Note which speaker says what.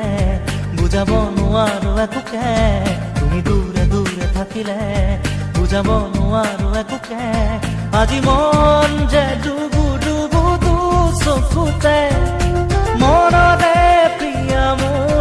Speaker 1: থাকিলে বুজাব নোৱাৰো একোকে তুমি দূৰে দূৰে থাকিলে বুজাব নোৱাৰো একোকে আজি মন যে ডুবু ডুবু চকুতে মনতে প্ৰিয়া মোৰ